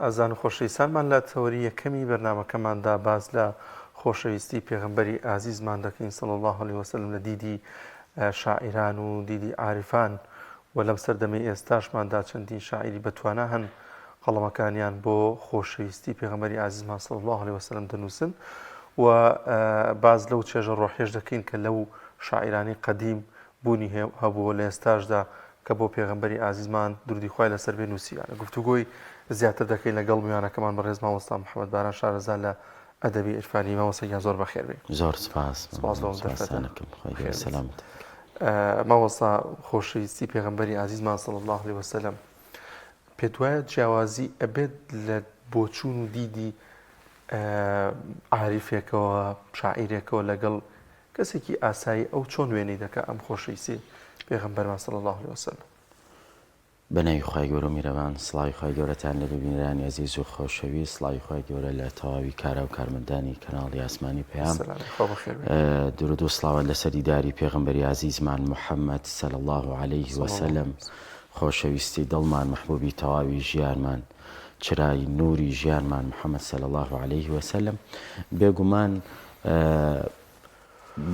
ئازان و خۆشەویستانمان لە تەوەری یەکەمی بەرنامەکەماندا باز لە خۆشەویستی پێغەمبەری ئازیزمان دەکەین صلی الله عليه وسلم لە دیدی شاعران و دیدی عارفان و لەم سەردەمەی ئێستاشماندا چەندین شاعری بەتوانە هەن قەڵەمەکانیان بۆ خۆشەویستی پێغەمبەری ئازیزمان صلی الله عليه وسلم دەنووسن و باز لەو چێژە ڕۆحێش دەکەین کە لەو شاعرانی قەدیم بوونی هەبووە لە ئێستاشدا کە بۆ پێغەمبەری ئازیزمان درودی خوای لەسەر بێ نووسیانە گفتوگۆی زیاتر دەکەین لەگەڵ میوانەکەمان بەڕێز مامۆستا محەممەد باران شارەزا لە ئەدەبی عرفانی مامۆستایان زۆر بەخێر بێ. زۆر سپاس. سەلامت. مامۆستا خۆشەویستی پێغەمبەری ئازیزمان صلی الله عليه وسلم پێت وایە جیاوازی ئەبێت لە بۆچوون و دیدی عاریفێکەوە شاعیرێکەوە لەگەڵ کەسێکی ئاسایی ئەو چۆن وێنەی دەکات ئەم خۆشەویستی پێغەمبەرمان صلی الله عليه وسلم؟ بەناوی خوای گەورە و میرەبان، سڵاوی خوای گەورەتان لە ببینەرانی عەزیز و خۆشەویست، سڵاوی خوای گەورە لە تەواوی کارا و کارمەندانی کەناڵی ئاسمانی پەیام، درود و سڵاوات لەسەری داری پێغەمبەری عەزیزمان محەممەد صلی الله عليه وسلم، خۆشەویستی دڵمان، محبوبی تەواوی ژیانمان، چرای نوری ژیانمان محەممەد صلی الله عليه وسلم. بێگومان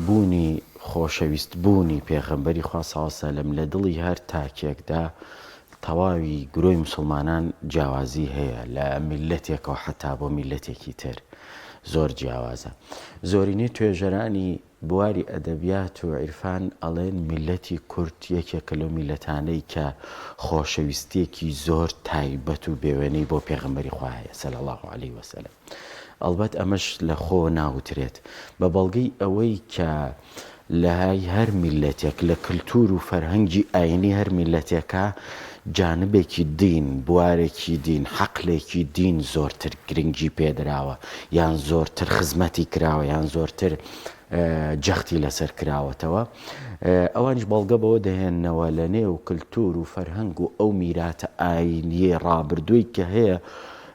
بوونی خۆشەویست بوونی پێغەمبەری خوا صلی الله علیه وسلم لە دڵی هەر تاکێکدا تەواوی گرۆی مسلمانان جیاوازی هەیە لە میلەتێکەوە حتا بۆ میلەتێکی تر زۆر جیاوازە. زۆرینەی توێژەرانی بواری ئەدەبیات و عیرفان ئەڵێن میلەتی کورد یەکێکە لەو میلەتانەی کە خۆشەویستیەکی زۆر تایبەت و بێوێنەی بۆ پێغەمبەری خوا هەیە صلی الله عليه وسلم. ئەلبەت ئەمەش لە خۆ ناوترێت بە بەڵگەی ئەوەی کە لە هەر میلەتێک لە کللتور و فەرهەنگی ئاینی هەر میلەتێکە جانبێکی دین، بوارێکی دین، حەقلێکی دین زۆرتر گرنگی پێدراوە، یان زۆرتر خزمەتی کراوە، یان زۆرتر جەختی لەسەر کراوەتەوە. ئەوانش بەڵگە بەوە دەهێننەوە لە نێو کللتور و فەرهەنگ و ئەو میراتە ئاینیە ڕابردووی کە هەیە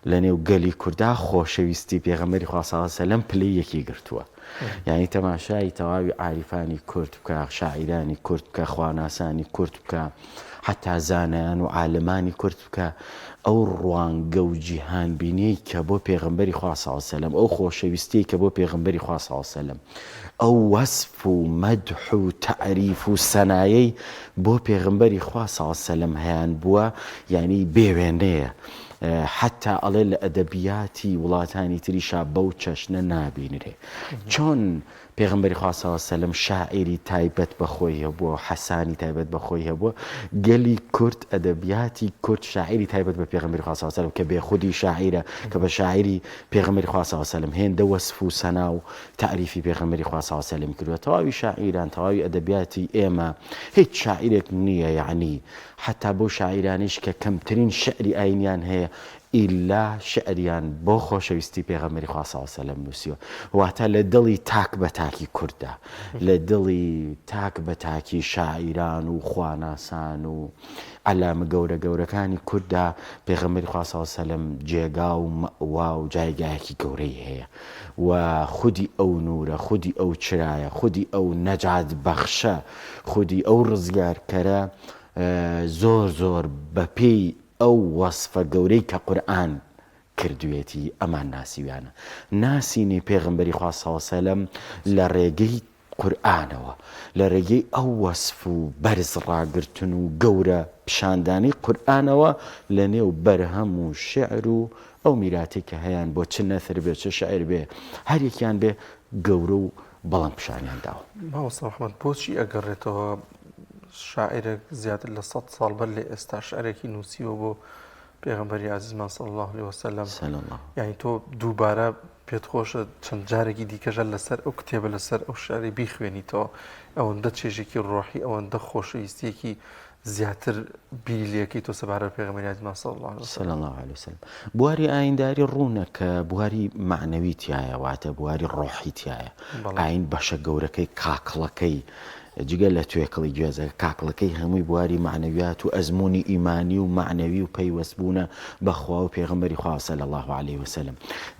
لە نێو گەلی کووردا خۆشەویستی پێغەمبەری خوا صلی الله علیه وسلم پلەی یەکی گرتووە. یعنی تەماشای تەواوی عاریفانی کورد بکە، شاعیرانی کورد بکە، خواناسانی کورد بکە، حتا زانایان و عالمانی کورد بکە، ئەو ڕوانگە و جیهانبینیەی کە بۆ پێغەمبەری خوا صلی الله علیه وسلم، ئەو خۆشەویستیی کە بۆ پێغەمبەری خوا صلی الله علیه وسلم، ئەو وەسف و مەدح و تەعریف و سەنایەی بۆ پێغەمبەری خوا صلی الله علیه وسلم هەیان بووە، یعنی بێوێنەیە. حتا ئەڵێ لە ئەدەبیاتی وڵاتانی تریشا بەو چەشنە نابینرێ. چۆن پێغەمبەری خوا صلی الله علیه وسلم شاعری تایبەت بەخۆی هەبووە، حەسانی تایبەت بەخۆی هەبووە، گەلی کورد ئەدەبیاتی کورد شاعری تایبەت بە پێغەمبەری خوا صلی الله علیه وسلم کە بێخودی شاعیرە، کە بە شاعری پێغەمبەری خوا صلی الله علیه وسلم هێندە وەسف و سەنا و تعریفی پێغەمبەری خوا صلی الله علیه وسلم کردووە. تەواوی شاعیران، تەواوی ئەدەبیاتی ئێمە هیچ شاعیرێک نییە، یعنی حتا بۆ شاعیرانیش کە کەمترین شعری ئاینیان هەیە ئیلا شعریان بۆ خۆشەویستی پێغەمبەری خوا صلی الله علیه وسلم نووسیوە. واتە لە دڵی تاک بە تاکی کووردا، لە دڵی تاک بە تاکی شاعیران و خواناسان و عەلامە گەورە گەورەکانی کووردا پێغەمبەری خوا صلی الله علیه وسلم جێگا و مەوا و جایگایەکی گەورەی هەیە و خودی ئەو نورە، خودی ئەو چرایە، خودی ئەو نەجات بەخشە، خودی ئەو ڕزگارکەرە زۆر زۆر بەپێی ئەو وەسفە گەورەی کە قورئان کردوێتی ئەمان ناسیویانە. ناسینی پێغەمبەری خوا صلی الله علیه وسلم لە ڕێگەی قورئانەوە، لە ڕێگەی ئەو وەسف و بەرز ڕاگرتن و گەورە پیشاندانی قورئانەوە لە نێو بەرهەم و شعر و ئەو میراتی کە هەیان بۆ چ نەثر بێ چ شعر بێ هەر یەکیان بێ گەورە و بەڵام پیشانیان داوە. مامۆستا محەممەد بۆچی ئەگەڕێتەوە شاعرێک زیاتر لە 100 ساڵ بەر لێ ئێستا شعرێکی نووسیوە بۆ پێغەمبەری عەزیزمان صلی الله عليه وسلم؟ یعنی تۆ دووبارە پێت خۆشە چەند جارێکی دیکەژە لەسەر ئەو کتێبە لەسەر ئەو شعری بیخوێنیتەوە، ئەوەندە چێژێکی ڕۆحی، ئەوەندە خۆشەویستیەکی زیاتر بیریەکەی تۆ سەبارەت پێغەمبەری عەزیزمان صلی الله عليه وسلم. بواری ئاینداری ڕوونە کە بواری معنەوی تایە، واتە بواری ڕۆحی تایە. ئاین بەشە گەورەکەی کاکڵەکەی جگە لە توێکڵی گوێزە کاکڵەکەی هەمووی بواری معنەویات و ئەزمموی ئیمانی و معنەوی و پەیوەستبوونە بەخوا و پێغەمبەری خوا صلی الله عليه وسلم.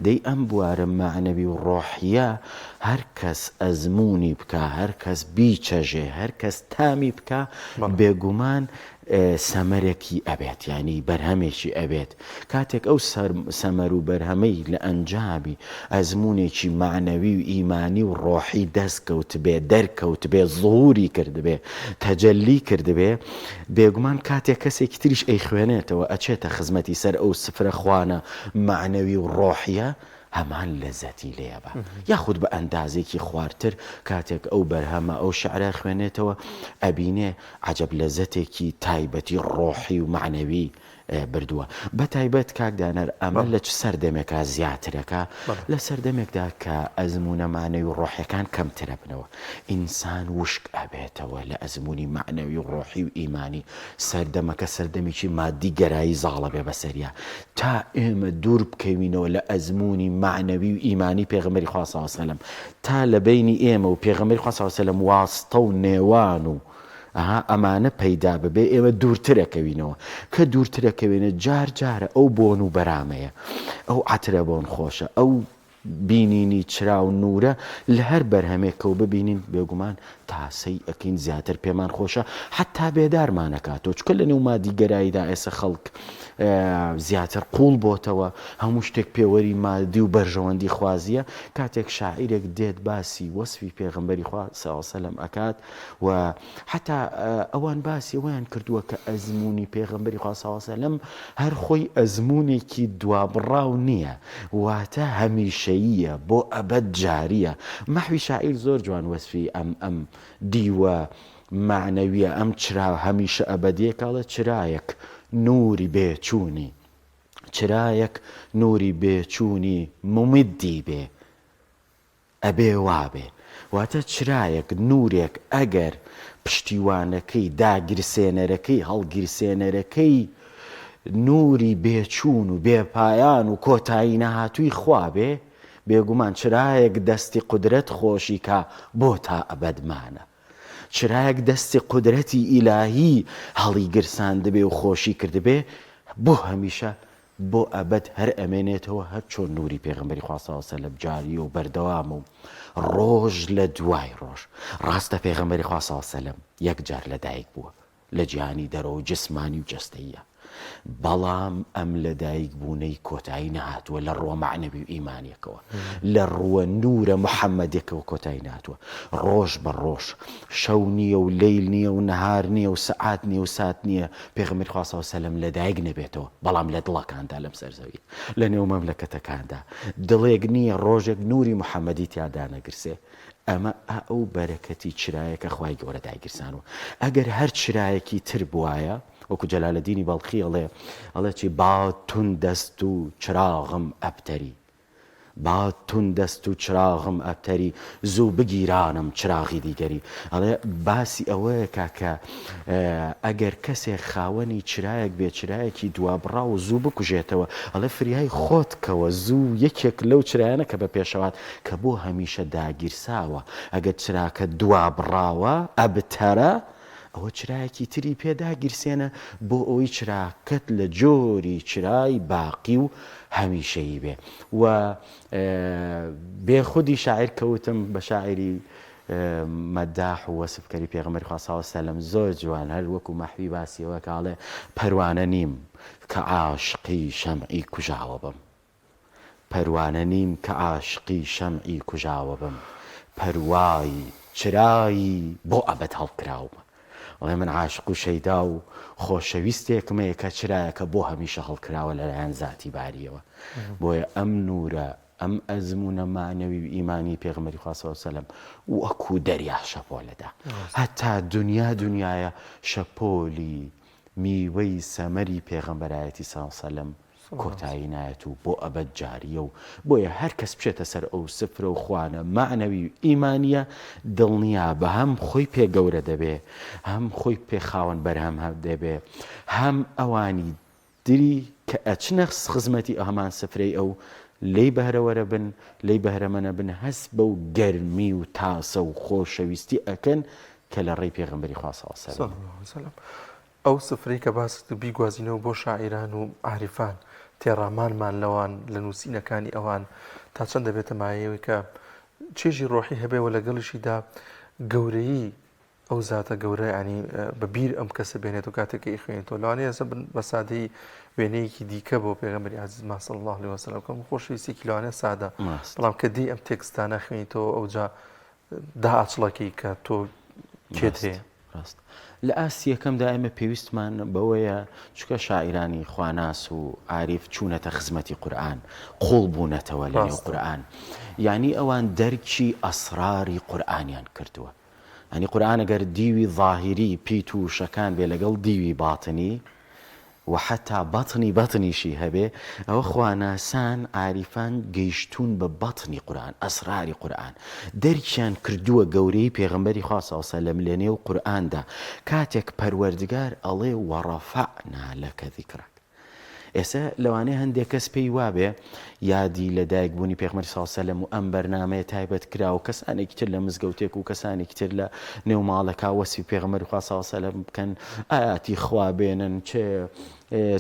دەی ئەم بوارە معنەوی و ڕۆحیە هەر کەس ئەزمموی بکە، هەر کەس بیچەژێ، هەر کەس تامی بکە، بێگومان سەمەرێکی ئەبێت ینی بەرهەمێکی ئەبێت کاتێک ئەو سەمەر و بەرهەمەی لە ئەنجامی ئەزمونێکی معنەوی و ئیمانی و ڕۆحی دەستکەوت بێ دەرکەوت بێ زووری کردبێ تەجەلی کردبێ بێگومان کاتێک کەسێکی تریش ئەی خوێنێتەوە ئەچێتە خزمەتی سەر ئەو سفرە خوانە معنەوی و ڕۆحیە هەمان لەزەتی لێبە یاخود بە ئەندازێکی خواردتر کاتێک ئەو بەرهەمە ئەو شعرە خوێنێتەوە ئەبینێ عەجەب لەزەتێکی تایبەتی ڕۆحی و معنەوی بردووە بە تایبەت کاکدانەر ئەمە لە چ سەردەمێکا زیاترەکە لە سەردەمێکدا کە ئەزمونە معنەوی و ڕۆحیەکان کەمترە بنەوە ئینسان وشک ئەبێتەوە لە ئەزمموی معنەوی و ڕۆحی و ئیمانی سەردەمەکە سەردەمێکی مادی گەرایی زاڵە بێ بەسەریە تا ئێمە دوور بکەوینەوە لە ئەزمموی معنەوی و ئیمانی پێغەمبەری خوا صلی الله علیه و سلم تا لە بینی ئێمە و پێغەمبەری خوا صلی الله علیه و سلم واستە و نێوان و ئەمانە پەیدا ببێ ئێمە دوورترەکەوینەوە کە دوورترەکەوێنە جار جارە ئەو بۆن و بەرامەیە ئەو عەترە بۆن خۆشە ئەو بینینی چرا و نورە لە هەر بەرهەمێکە و ببینین بێگومان تاسەی ئەکەین زیاتر پێمان خۆشە حتا بێدارمانەکاتەوە چکە لە نێو مادی گەراییدا ئێستا خەڵک زیاتر قوڵ بۆتەوە هەموو شتێک پێوەری مادی و بەرژەوەندی خوازیە کاتێک شاعیرێک دێت باسی وەسفی پێغەمبەری خوا صلی الله علیه و سلم ئەکات و حتا ئەوان باسی ئەویان کردووە کە ئەزمموی پێغەمبەری خوا صلی الله علیه و سلم هەر خۆی ئەزممونێکی دوابڕاو نییە واتە هەمیشەییە بۆ ئەبەد جاریە مەحوی شاعیر زۆر جوان وەسفی ئەم دیوە معنەویە ئەم چرا هەمیشە ئەبەدیەکەڵە چرایەک نوری بێچوونی چرایەک نوری بێچوونی ممدی بێ ئەبێ وابێ واتە چرایەک نورێک ئەگەر پشتیوانەکەی داگیرسێنەرەکەی هەڵگیرسێنەرەکەی نوری بێچوون و بێپایان و کۆتایی نەهاتووی خوابێ بێگومان چرایەک دەستی قودرەت خۆشی کە بۆ تا ئەبەدمانە چرایەک دەستی قودرەتی ئیلاهی هەڵی گرسان دەبێ و خۆشی کردبێ بۆ هەمیشە بۆ ئەبەد هەر ئەمێنێتەوە هەر چۆن نوری پێغەمبەری خوا صلی الله علیه و سلم جاری و بەردەوام و ڕۆژ لە دوای ڕۆژ ڕاستە پێغەمبەری خوا صلی الله علیه و سلم یەکجار لەدایک بووە لە جیهانی دەرەوە جسمانی و جەستەییە بەڵام ئەم لەدایک بوونەی کۆتایی نەهاتووە لە ڕووە معنەوی و ئیمانیەکەوە لە ڕووە نورە محەممەدێکەوە کۆتایی نهاتووە ڕۆژ بە ڕۆژ شەو نییە و لەیل نییە و نەهار نییە و سەعات نییە و سات نییە پێغەمبەری خوا صلی الله علیه و سلم لەدایک نەبێتەوە بەڵام لە دڵەکاندا لەم سەرزەوی لە نێو مەملەکەتەکاندا دڵێک نییە ڕۆژێک نوری محەممەدی تیادا نەگرسێ ئەمە ئەو بەرەکەتی چرایەکە خوای گەورە دایگرسانەوە ئەگەر هەر چرایەکی تر بوایە وەکو جەلالەدینی بەڵخی ئەڵێ چی با تون دەست و چراغم ئەبتەری با تون دەست و چراغم ئەبتەری زوو بگیرانم چراغی دیگەری ئەڵێ باسی ئەوەیە کە ئەگەر کەسێک خاوەنی چرایەک بێ چرایەکی دوابڕا و زوو بکوژێتەوە ئەڵێ فریای خۆتکەوە زوو یەکێک لەو چرایانە کە بە پێشەوات کە بۆ هەمیشە داگیرساوە ئەگەر چراکە دوابڕاوە ئەبتەرە ئەوە چرایەکی تری پێدا گیرسێنە بۆ ئەوەی چراکەت لە جۆری چرای باقی و هەمیشەیی بێ و بێخودی شاعیر کەوتم بە شاعری مەداح و وەسفکەری پێغەمبەری خوا صلی الله علیه و سلم زۆر جوان هەر وەکو مەحوی باسیەوە کاڵێ پەروانە نیم کە عاشقی شەمعی کوژاوە بم پەروانە نیم کە عاشقی شەمعی کوژاوە بم پەروای چرایی بۆ ئەبەد هەڵکراومە وڵێ من عاشق و شەیدا و خۆشەویستێکمەیە کە چرایەکە بۆ هەمیشە هەڵکراوە لەلایەن زاتی باریەوە بۆیە ئەم نورە ئەم ئەزمونە معنەوی و ئیمانی پێغەمبەری خوا صلی الله علیه و سلم وەکو دەریا شەپۆ لەدا هەتا دنیایە شەپۆلی میوەی سەمەری پێغەمبەرایەتی صلی الله علیه و سلم کۆتایی نایەت و بۆ ئەبەد جاریە و بۆیە هەر کەس بچێتە سەر ئەو سفرە و خوانە معنەوی و ئیمانیە دڵنیا بە هەم خۆی پێ گەورە دەبێ هەم خۆی پێ خاوەن بەرهەم دەبێ هەم ئەوانی دری کە ئەچنە خزمەتی هەمان سفرەی ئەو لی بەهرەوەرە بن لی بەهرەمەنە بن هەست بەو گەرمی و تاسە و خۆشەویستی ئەکەن کە لە ڕێی پێغەمبەری خوا صلی الله علیه و سلم ئەو سفرەی کە باست بیگوازینەوە بۆ شاعیران و عاریفان تێڕامانمان لەوان لە نووسینەکانی ئەوان تا چەند دەبێتە مایەوەی کە چێژی ڕۆحی هەبێەوە لەگەڵشیدا گەورەی ئەو زاتە گەورە ینی بەبییر ئەم کەسە بێنێت و کاتێکی خوێنێتەوە لەوانەیە ئەسە بە سادەی وێنەیەکی دیکە بۆ پێغەمبەری عەزیزمان صلی الله علیه وسلم کەم خۆشەویستێکی لەوانەیە سادە بەڵام کە دی ئەم تێکستانە خوێنیتەوە ئەوجا داهاتچڵەکەی کە تۆ کێت هەیە. ڕاست لە ئاسیەکەمدا ئێمە پێویستمان بەوەیە چکە شاعیرانی خواناس و عاریف چوونەتە خزمەتی قورئان قوڵ بوونەتەوە لەنێو قورئان یعنی ئەوان دەرکی ئەسراری قورئانیان کردووە ینی قورئان ئەگەر دیوی ظاهری پیت و شەکان بێ لەگەڵ دیوی باتنی و حتا بەتنیشی هەبێ ئەوە خواناسان عاریفان گەیشتون بە بەتنی قورئان ئەسراری قورئان دەرکیان کردووە گەورەی پێغەمبەری خوا صلی الله علیه وسلم لە نێو قورئاندا کاتێک پەروەردگار ئەڵێ وەڕەفەعنا لەکە ذیکرەک. ئێستا لەوانەیە هەندێک کەس پێی وابێ یادی لە دایکبوونی پێغەمبەری صلی الله علیه وسلم و ئەم بەرنامەیە تایبەت کرا و کەسانێکی تر لە مزگەوتێک و کەسانێکی تر لە نێو ماڵەکە وەسفی پێغەمبەری خوا صلی الله علیه وسلم بکەن ئاياتی خوا بێنن چێ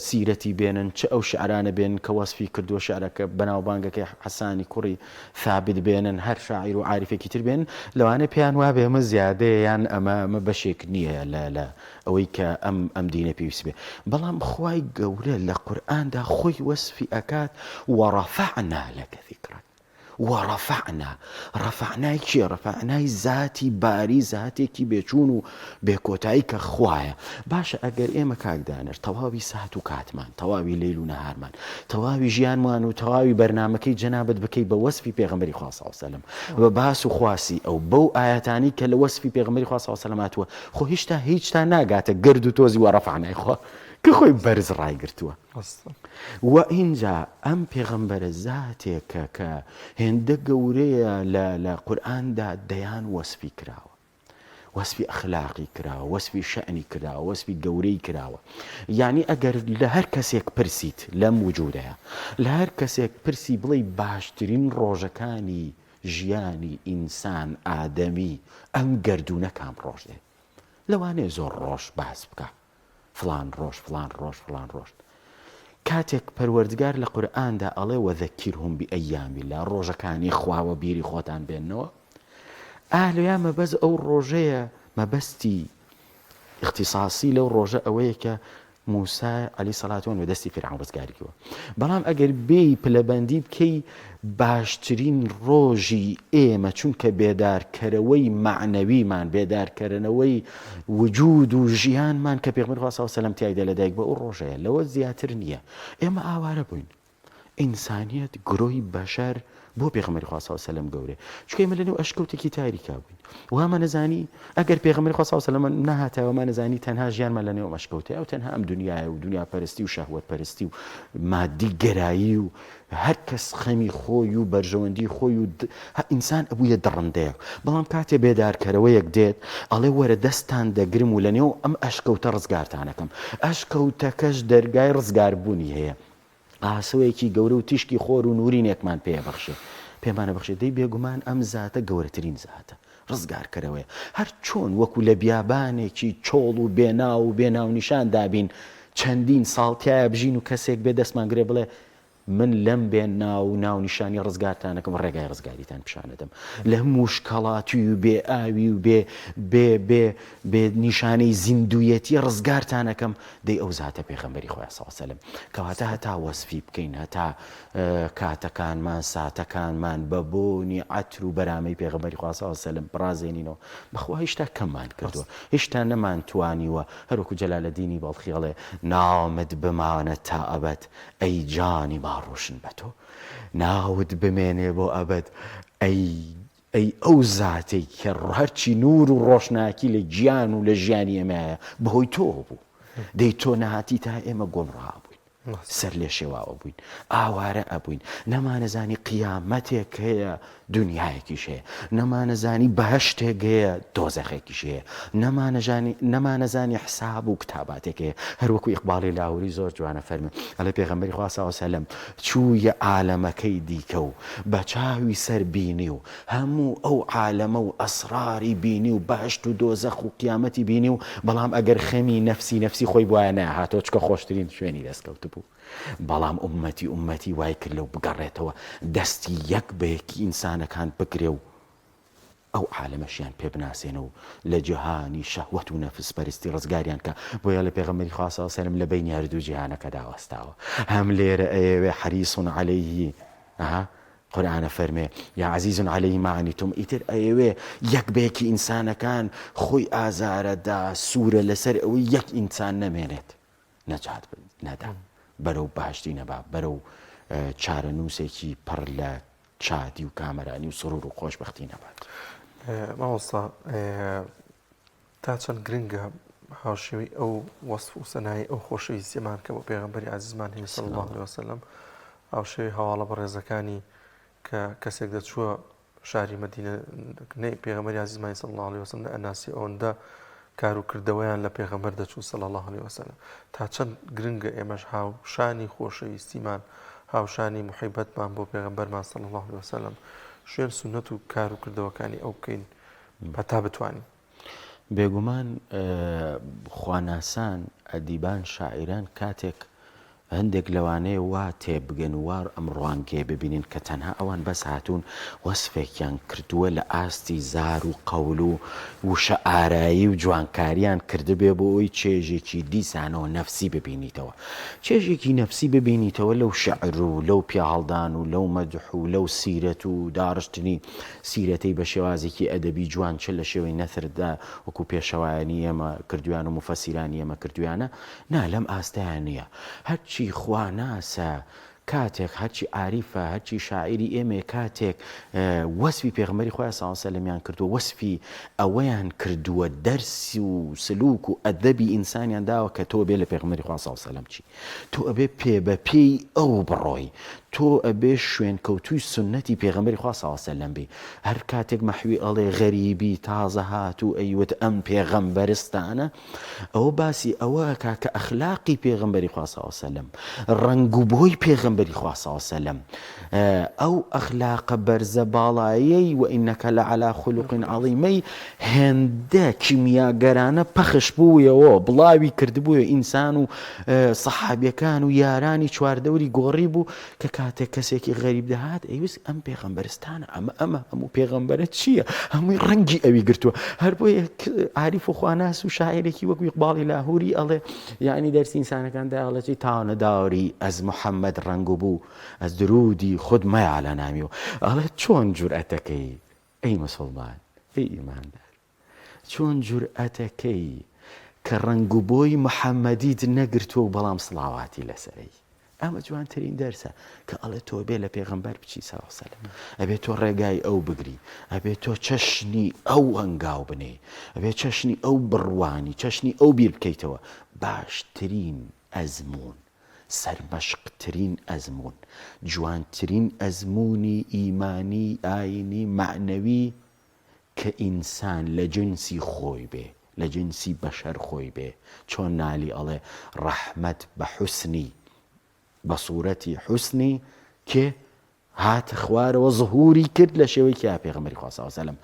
سیرەتی بێنن چ ئەو شعرانە بێن کە وەسفی کردووە شعرەکە بەناوبانگەکەی حەسانی کوڕی ثابت بێنن هەر شاعیر و عارفێکی تر بێن لەوانە پێیان وابێ ئەمە زیادەیە یان ئەمە بەشێک نییە لە ئەوەی کە ئەم دینە پێویست بێ بەڵام خوای گەورە لە قورئاندا خۆی وەسفی ئەکات وەڕەفەعنا لەکە ذیکرەک وەڕەفەعنا ڕەفەعنای چییە ڕەفەعنای زاتی باری زاتێکی بێچوون و بێکۆتایی کە خوایە باشە ئەگەر ئێمە کاکدانر تەواوی ساعت و کاتمان تەواوی لەیل و نەهارمان تەواوی ژیانمان و تەواوی بەرنامەکەی جەنابەت بکەی بە وەسفی پێغەمبەری خوا صلی الله علیه وسلم بە باس و خواسی ئەو بەو ئاەتانی کە لە وەسفی پێغەمبەری خوا صلی الله علیه وسلم هاتووە خۆ هیچتا ناگاتە گرد و تۆزی وەڕەفەعنای خوا کە خۆی بەرز ڕایگرتووە و اینجا ئەم پێغەمبەرە زاتێکە کە هێندە گەورەیە لە قورئاندا دەیان وەسفی کراوە وەسفی ئەخلاقی کراوە وەسفی شەعنی کراوە وەسفی گەورەی کراوە یعنی ئەگەر لە هەر کەسێک پرسیت لەم وجودەیە لە هەر کەسێک پرسی بڵێ باشترین ڕۆژەکانی ژیانی ئینسان ئادەمی ئەم گەردوونە کام ڕۆژ دێ لەوانەیە زۆر ڕۆژ باس بکە فلان ڕۆژ کاتێک پەروەردگار لە قورئاندا ئەڵێ وەذەکیرهم بئەیامی الله ڕۆژەکانی خواوە بیری خۆتان بێننەوە ئالیا مەبەست ئەو ڕۆژەیە مەبەستی اختصاصی لەو ڕۆژە ئەوەیە کە موسا عەلەیهی سەڵات و دەستی فیرعون ڕزگاری کردووە بەڵام ئەگەر بێی پلەبەندی بکەی باشترین ڕۆژی ئێمە چونکە بێدارکەرەوەی معنەویمان بێدارکردنەوەی وجود و ژیانمان کە پێغەمبەر خوا صلی الله علیه وسلم تیایدا لەدایک بە ئەو ڕۆژەیە لەوە زیاتر نییە ئێمە ئاوارە بووین ئینسانیەت گرۆی بەشەر بۆ پێغەمبەری خوا صلی الله علیه وسلم گەورەیە چونکە ئێمە لەنێو ئەشکەوتێکی تاریکا بووین وامە نەزانی ئەگەر پێغەمبەری خوا صلی الله علیه وسلم نەهاتەوە نەزانی تەنها ژیانمان لەنێو ئەشکەوتەیە ئەو تەنها ئەم دنیایە و دنیا پەرستی و شەهوەت پەرستی و مادی گەرایی و هەر کەس خەمی خۆی و بەرژەوەندی خۆی و ئینسان ئەبوویە دڕندەیە بەڵام کاتێ بێدارکەرەوەیەک دێت ئەڵێ وەرە دەستان دەگرم و لەنێو ئەم ئەشکەوتە ڕزگارتانەکەم ئەشکەوتەکەش دەرگای ڕزگاربوونی هەیە ئاسەوەیەکی گەورە و تیشکی خۆر و نورینێکمان پێبەخشێ پێمانە بەخشێ دەی بێگومان ئەم زاتە گەورەترین زاتە ڕزگارکەرەوەیە هەر چۆن وەکو لە بیابانێکی چۆڵ و بێناو و بێناو نیشان دابین چەندین ساڵتیایە بژین و کەسێک بێ دەستمان گرێ بڵێ من لەم بێ ناو ناونیشانی ڕزگارتانەکەم ڕێگای ڕزگاریتان پیشانەدەم لە مشکڵاتی و بێ ئاوی و بێ نیشانەی زیندویەتی ڕزگارتانەکەم دەی ئەو زاتە پێغەمبەری خۆی صلی الله علیه وسلم کەواتە هەتا وەسفی بکەین هەتا کاتەکانمان ساتەکانمان بە بۆنی عەتر و بەرامەی پێغەمبەری خوا صلی الله علیه وسلم بڕازێنینەوە بەخوا هێشتا کەممان کردووە هێشتا نەمانتوانیوە هەروەکو جەلالەدینی بەڵخی ئەڵێ ناومت بمانە تا ئەبەد ئەی جانی ڕۆشن بە تۆ ناوت بمێنێ بۆ ئەبەد ئەی ئەو زاتەی کە هەرچی نور و ڕۆشناکی لە گیان و لە ژیانی ئێمەیە بەهۆی تۆ بوو دەی تۆ نەهاتی تا ئێمە گۆمڕا بووین سەر لێ شێواوە بووین ئاوارە ئەبووین نەمانەزانی قیامەتێک هەیە دنیایەکیش هەیە نەمانەزانی بەهەشتێک هەیە دۆزەخێکیش هەیە نەمانەزانی حساب و کتاباتێک هەیە هەروەکو ئیقباڵی لاهوری زۆر جوانە فەرمێ ئەڵێ پێغەمبەری خوا صلی الله علیه وسلم چوویە عالەمەکەی دیکە و بە چاوی سەر بینی و هەموو ئەو عالەمە و ئەسراری بینی و بەهەشت و دۆزەخ و قیامەتی بینی و بەڵام ئەگەر خەمی نەفسی خۆی بوایە نەهاتۆ چکە خۆشترین شوێنی دەستکەوت بوو بەڵام ئومەتی وای کرد لەو بگەڕێتەوە دەستی یەک بەیەکی ئینسانەکان بگرێ و ئەو عالەمەشیان پێ بناسێنە و لە جیهانی شەهوەت و نەفس پەرستی ڕزگاریان کە بۆیە لە پێغەمبەری خوا صلی الله علیه و سلم لە بینی هەردوو جیهانەکە داوەستاوە هەم لێرە ئەیەوێ حەریص عەلەیه قورآنە فەرمێ یا عەزیز عەلەیه ما عنیتم ئیتر ئەیەوێ یەک بەیەکی ئینسانەکان خۆی ئازارەدا سوورە لەسەر ئەوەی یەک ئینسان نەمێنێت نەجات نەدا بەرەو باشتی نەبا بەرەو چارەنووسێکی پڕ لە چادی و کامەرانی و سرور و خۆشبەختی نەبات. مامۆستا تا چەند گرنگە هاوشێوی ئەو وەصف و سەنای ئەو خۆشەویستیمان کە بۆ پێغەمبەری عەزیزمان هەیە صلی الله علیه وسلم هاوشێوی هەواڵە بەڕێزەکانی کە کەسێک دەچووە شاری مەدینە پێغەمبەری عەزیزمان صلی الله علیه وسلم ئەناسی ئەوەندە کار و کردەوەیان لە پێغەمبەر دەچوو صلی الله علیه وسلم تا چەند گرنگە ئێمەش هاوشانی خۆشەویستیمان هاوشانی محیبەتمان بۆ پێغەمبەرمان صلی الله علیه وسلم شوێن سونەت و کار و کردەوەکانی ئەو بکەین تا بتوانین. بێگومان خواناسان ئەدیبان شاعیران کاتێک هەندێک لەوانەیە وا تێبگەن وار ئەم ڕوانگەیە ببینین کە تەنها ئەوان بەس هاتوون وەسفێکیان کردووە لە ئاستی زار و قەول و وشە ئارایی و جوانکاریان کردبێ بۆ ئەوی چێژێکی دیسانەوە نەفسی ببینیتەوە چێژێکی نەفسی ببینیتەوە لەو شەعر و لەو پیاهەڵدان و لەو مەدح و لەو سیرەت و داڕشتنی سیرەتەی بە شێوازێکی ئەدەبی جوان چ لە شێوەی نەثردا وەکو پێشەوایانی ئێمە کردویان و مفەسیرانی ئێمە کردویانە نا لەم ئاستەیان نییە هەرچی خوا ناسە کاتێک هەرچی عاریفە هەرچی شاعری ئێمێ کاتێک وەسفی پێغەمبەری خۆیان صلی الله علیه و سلم کردووە وەسفی ئەوەیان کردووە دەرسی و سلوک و ئەدەبی ئینسانیان داوە کە تۆ بێ لە پێغەمبەری خوا صلی الله علیه و سلم چی تۆ ئەبێ پێ بە پێی ئەو بڕۆی تۆ ئەبێ شوێن کەوتووی سنەتی پێغەمبەری خوا صلی الله علیه و سلم بی هەر کاتێک مەحوی ئەڵێ غەریبی تازە هاتوو ئەیوت ئەم پێغەمبەرستانە ئەوە باسی ئەوە کە ئەخلاقی پێغەمبەری خوا صلی الله علیه و سلم ڕەنگ و بۆی پێغەمبەری خوا صلی الله علیه و سلم ئەو ئەخلاقە بەرزە باڵایەی و ئینەکە لەعەلا خولوق عەظیمەی هێندە کیمیاگەرانە پەخش بوویەوە بڵاوی کردبوویە ئینسان و سەحابیەکان و یارانی چواردەوری گۆڕی بوو کە کاتێک کەسێکی غەریب دەهات ئەیویست ئەم پێغەمبەرستانە ئەمە هەموو پێغەمبەرە چییە هەمووی ڕەنگی ئەوی گرتووە هەر بۆیە عاریف و خواناس و شاعیرێکی وەکو ئیقباڵی لاهووری ئەڵێ یعنی دەرسی ئینسانەکان داڵێتی تاوانەداری ئەز محەممەد ڕەنگ بوو ئەس درودی خود مەیە لە نامیەوە ئەڵێ چۆن جورئەتەکەی ئەی مسڵمان ئەی ئیماندار چۆن جورئەتەکەی کە ڕەنگ و بۆی محەممەدیت نەگرتووە و بەڵام سڵاواتی لەسەرەی ئەمە جوانترین دەرسە کە ئەڵێ تۆ بێ لە پێغەمبەر بچی صلی الله علیه و سلم ئەبێ تۆ ڕێگای ئەو بگری ئەبێ تۆ چەشنی ئەو هەنگاو بنێ ئەبێ چەشنی ئەو بڕوانی چەشنی ئەو بیر بکەیتەوە باشترین ئەزمون سەرمەشقترین ئەزمون جوانترین ئەزمونی ئیمانی ئاینی معنەوی کە ئینسان لە جنسی خۆی بێ لە جنسی بەشەر خۆی بێ چۆن نالی ئەڵێ ڕەحمەت بە حوسنی بە سوورەتی حوسنی کێ هاتە خوارەوە ظهوری کرد لە شێوەی کە پێغەمبەری خوا صلی الله علیه و سلم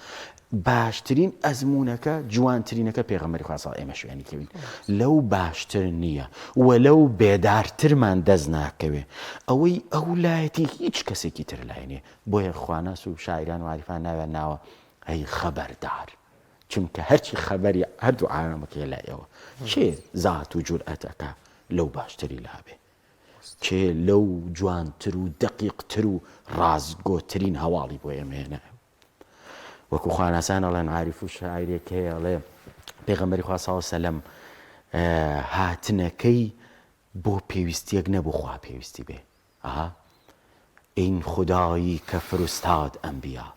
باشترین ئەزمونەکە جوانترینەکە پێغەمبەری خوا صلی ئێمە شوێنی کەوین لەو باشتر نییە وەلەو بێدارترمان دەست ناکەوێ ئەوەی ئەو لایەتی هیچ کەسێکی تر لای نییە بۆیە خواناس و شاعیران و عاریفان ناویان ناوە ئەی خەبەردار چونکە هەرچی خەبەری هەردوو عالەمەکە لایەوە چێ زات و جورئەتەکە لەو باشتری لابێ چێ لەو جوانتر و دەقیقتر و ڕازگۆترین هەواڵی بۆ ئێمە هێنا وەکو خواناسان ئەڵێن عاریف و شاعیرێک هەیە ئەڵێ پێغەمبەری خوا صلی الله علیه و سلم هاتنەکەی بۆ پێویستیەک نەبوو خوا پێویستی بێ این خدایی کە فرستاد ئەنبیا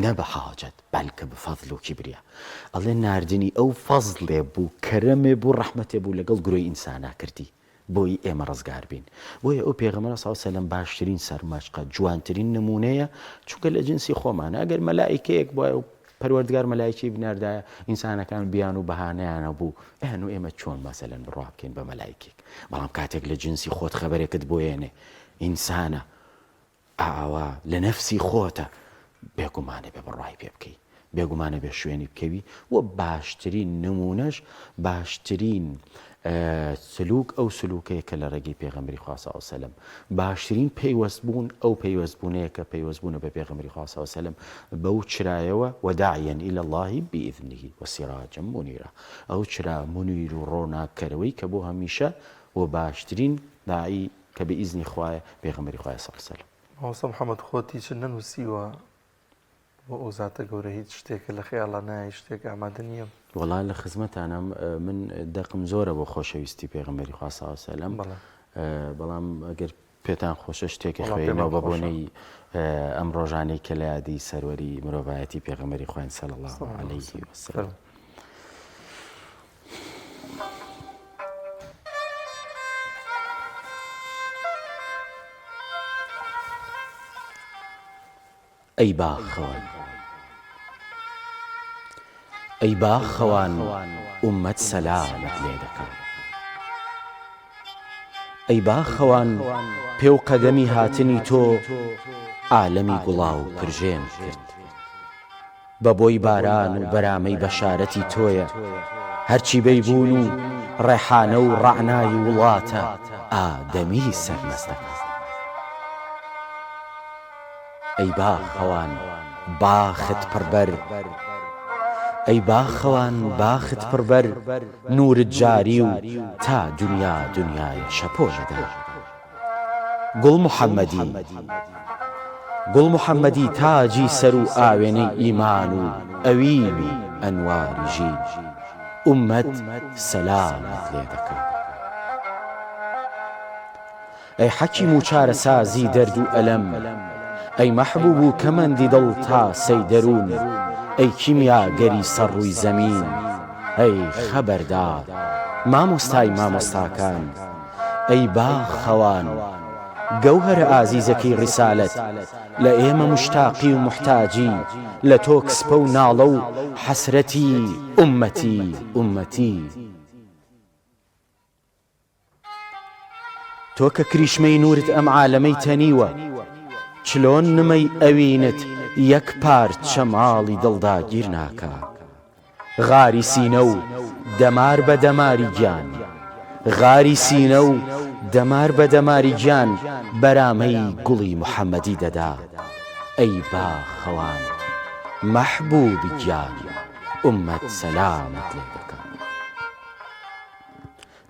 نە بە حاجەت بەلکە بە فەضل و کیبریا ئەڵێ ناردنی ئەو فەزلێ بوو کەرەمێ بوو ڕەحمەتێ بوو لەگەڵ گرۆی ئینسانە کردی بۆی ئێمە ڕزگار بین بۆیە ئەو پێغەمبەر صلی الله علیه و سلم باشترین سەرمەشقە جوانترین نمونەیە چونکە لە جنسی خۆمانە ئەگەر مەلائیکەیەک بۆیە پەروەردگار مەلایکی بناردایە ئینسانەکان بیان و بەهانەیانە بوو ئەهەن و ئێمە چۆن مەسەلەن بڕوا بکەین بە مەلایکێک بەڵام کاتێک لە جنسی خۆت خەبەرێکت بۆیێنێ ئینسانە ئاوا لە نەفسی خۆتە بێگومانە بێ بڕوای پێ بکەی بێگومانە بێ شوێنی بکەوی و باشترین نمونەش باشترین سلوک ئەو سلوکەیە کە لە ڕێگەی پێغەمبەری خوا صلی الله علیه وسلم باشترین پەیوەستبوون ئەو پەیوەستبوونەیە کە پەیوەستبوونە بە پێغەمبەری خوا صلی الله علیه وسلم بەو چرایەوە وداعیا إلى الله بإذنه وسراجا منيرا ئەو چرا منیر و ڕۆناکەرەوەی کە بۆ هەمیشە و باشترین داعی کە بە ئیزنی خوایە پێغەمبەری خوایە صلی الله علیه وسلم. ماوەستا محەممەد خۆتی چ نەنووسیوە بۆ ئەو زاتە گەورە هیچ شتێکە لە خەیاڵە نایە شتێک ئامادە نییە؟ وەڵا لە خزمەتانم من دەقم زۆرە بۆ خۆشەویستی پێغەمبەری خوا صلی الله علیه وسلم، بەڵام ئەگەر پێتان خۆشە شتێکی خوێنەوە بە بۆنەی ئەم ڕۆژانەی کە لە یادی سەروەری مرۆڤایەتی پێغەمبەری خوایە صلی الله علیه وسلم. ئەی باخەوان ئەی باخەوان ئوممەت سەلامت لێ دەکەم، ئەی باخەوان پێ و قەدەمی هاتنی تۆ عالەمی گوڵاو پرژێن کرد، بە بۆی باران و بەرامەی بەشارەتی تۆیە هەرچی بەیبوون و ڕێحانە و ڕعنای وڵاتە ئادەمی سەرمەستەکە. ئەی باخەوان باخت پڕبەر، ئەی باخەوان باخت پڕبەر نورت جاری و تا دنیا دنیای شەپۆشەدا. گوڵ محەممەدی تاجی سەر و ئاوێنەی ئیمان و ئەوین و ئەنواری ژین، ئوممەت سەلامت لێ دەکەم. ئەی حەکیم و چارەسازی دەرد و ئەلەم، ئەی مەحبوب و کەمەندی دڵ تا سەی دەروون، ئەی کیمیاگەری سەر ڕووی زەمین، ئەی خەبەردار مامۆستای مامۆستاکان، ئەی باخەوان گەوهرە ئازیزەکەی ڕیسالەت، لە ئێمە مشتاقی و محتاجی، لە تۆ کسپە و ناڵە و حەسرەتی ئوممەتی ئوممەتی. تۆ کە کریشمەی نورت ئەم عالەمەی تەنیوە، چلۆن نمەی ئەوینت یەک پارچە شەماڵی دڵدا گیر ناکا. غاری سینە و دەمار بە دەماری گیان، غاری سینە و دەمار بە دەماری گیان، بەرامەی گوڵی محەممەدی دەدا. ئەی باخەوان مەحبوبی گیان، ئوممەت سەلامت لێ دەکەم.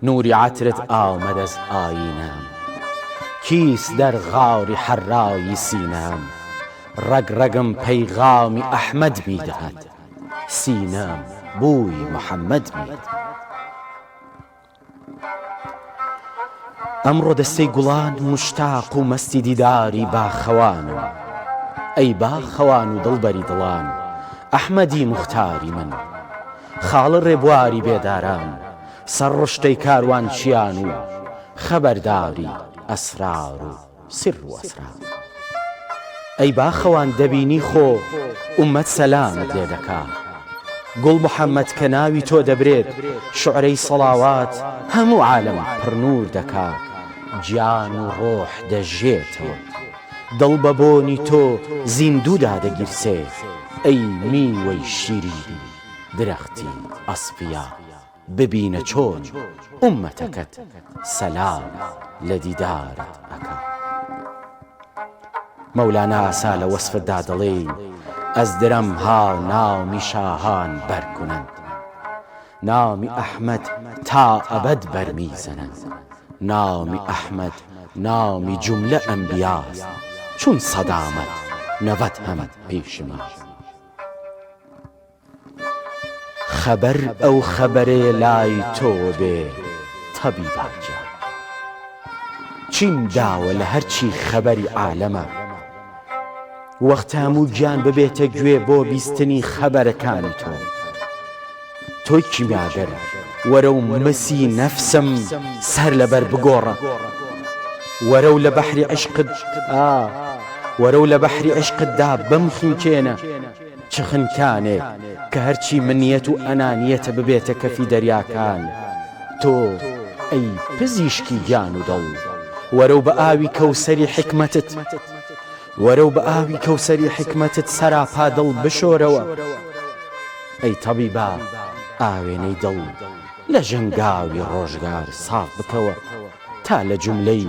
نوری عەترت ئامەدەست ئاینەم، کیس در غاری حرایی سینەم، ڕەگڕەگم پەیغامی ئەحمەد میدهد، سینەم بووی محەممەد میدهد. ئەمڕۆ دەستەی گوڵان مشتاق و مەستی دیداری باخەوانم، ئەی باخەوان و دڵبەری دڵان، ئەحمەدی موختاری من، خاڵە ڕێبواری بێداران، سەر ڕشتەی کاروان چیان و خەبەرداری ئەسرار و سر و ئەسرار. ئەی باخەوان دەبینی خۆ ئوممەت سەلامت لێ دەکا. گوڵ محەممەد کە ناوی تۆ دەبرێت، شوعرەی سەڵاوات هەموو عالەم پڕنور دەکا. گیان و ڕۆح دەژێتەوە، دڵ بە بۆنی تۆ زیندوودا دەگیرسێ. ئەی میوەی شیرین درەختی ئەسپیا، ببینە چۆن ئوممەتەکەت سەلام لە دیدارت ئەکا. مەولانە ئاسا لە وەسفدا دەڵێ، ئەس درەم ها نامی شاهان بەرکونند، نامی ئەحمەد تا ئەبەد بەرمیزەنند، نامی ئەحمەد نامی جوملە ئەنبیاست، چون سەدامەت نەڤەت هەم پێشمی. خەبەر ئەو خەبەرێ لای تۆ بێ تەبیباجە، چیم داوە لە هەرچی خەبەری عالەمە، وەختە هەموو گیان ببێتە گوێ بۆ بیستنی خەبەرەکانی تۆ. تۆی کیمیاگەر وەرە و مسی نەفسم سەر لەبەر بگۆڕە، وەرە و لە بەحری عشقت وەرە و لە بەحری عشقتدا بمخینکێنە، چ خنکانێک کە هەرچی منیەت و ئەنانیەتە ببێتە کەفی دەریاکان. تۆ ئەی پزیشکی گیان و دڵ، وەرە و بە ئاوی کەوسەری حکمەتت، وەرە و بە ئاوی کەوسەری حکمەتت سەراپا دڵ بشۆرەوە. ئەی تەبیبا ئاوێنەی دڵ، لە ژەنگاوی ڕۆژگار ساف بکەوە تا لە جوملەی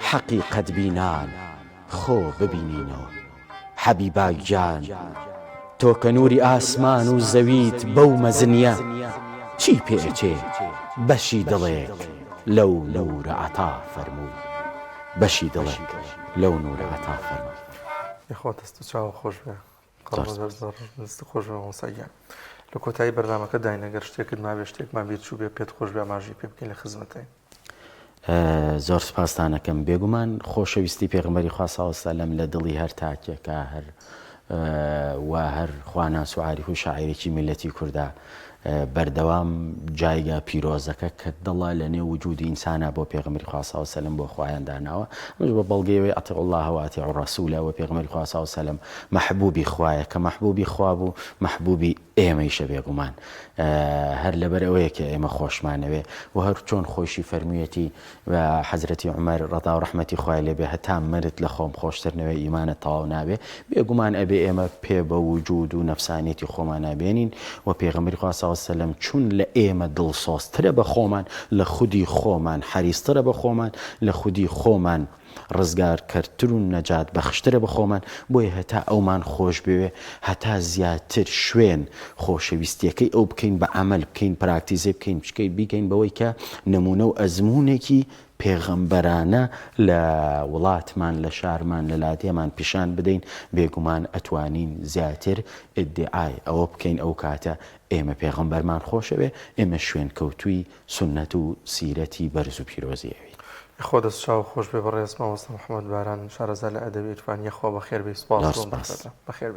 حەقیقەت بینان خۆ ببینینەوە. حەبیبا گیان تۆ کە نووری ئاسمان و زەویت بەو مەزنیە، چی پێچێ بەشی دڵێک لەو نورە عەتا فەرمووی، بەشی دڵێک لەو نورە عەتا فەرمووی. یخوات دەست و چاوە خۆش بێ، دەست خۆش بێ مۆساییان. لە کۆتایی بەرنامەکە داینەگەر شتێکت مابێ شتێکمان بێت چوو بێ پێت خۆش بێ ئاماژەی پێ بکەین لە خزمەتەی. زۆر سپاستانەکەم. بێگومان خۆشەویستی پێغمبەری خوا صلی الله علیه و سلم لە دڵی هەر تاکێکە هەر و هەر خواناس و عاریف و شاعیرێکی میلەتی کووردا بەردەوام جایگا پیرۆزەکە کە دڵە لە نێو وجودی ئینسانە بۆ پێغمبەری خوا صلی الله علیه و سلم بۆ خۆیان داناوە. ئەمەش بە بەڵگەیەوەی ئەطیعوا الله و ئەطیعوا الرەسوول و پێغمبەری خوا صلی الله علیه و سلم محبوبی خوایە کە محبوبی خوا بوو محبوبی ئێمەیشە بێگومان. هەر لەبەر ئەوەیە کە ئێمە خۆشمانەوێ و هەر چۆن خۆشی فەرموویەتی و حەزرەتی عومەر ڕەضا و ڕەحمەتی خوای لێبێ هەتا مرد لە خۆم خۆشترنەوەی ئیمانە تەواو نابێ. بێگومان ئەبێ ئێمە پێ بە وجود و نەفسانیەتی خۆمان نابێنین و پێغمبەری خوا صلی الله علیه و سلم چون لە ئێمە دڵسۆزترە بە خۆمان، لە خودی خۆمان حەریسترە بە خۆمان، لە خودی خۆمان ڕزگارکەرتر و نەجات بەخشترە بە خۆمان، بۆیە هەتا ئەومان خۆش بوێ هەتا زیاتر شوێن خۆشەویستیەکەی ئەو بکەین بە عەمەل بکەین، پراکتیزێ بکەین، بچکەی بیکەین بەوەی کە نمونە و ئەزموونێکی پێغەمبەرانە لە وڵاتمان لە شارمان لە لاتێمان پیشان بدەین. بێگومان ئەتوانین زیاتر ئیدعای ئەوە بکەین ئەو کاتە ئێمە پێغەمبەرمان خۆشەوێ، ئێمە شوێن کەوتووی سونەت و سیرەتی بەرز و پیرۆزیەوی. خۆ دەست چاو خۆش بێ بەڕێز مامۆستا محەممەد باران شارەزا لە ئەدەبی عرفانی خوا بەخێر بێ. سوپاس بەخێر.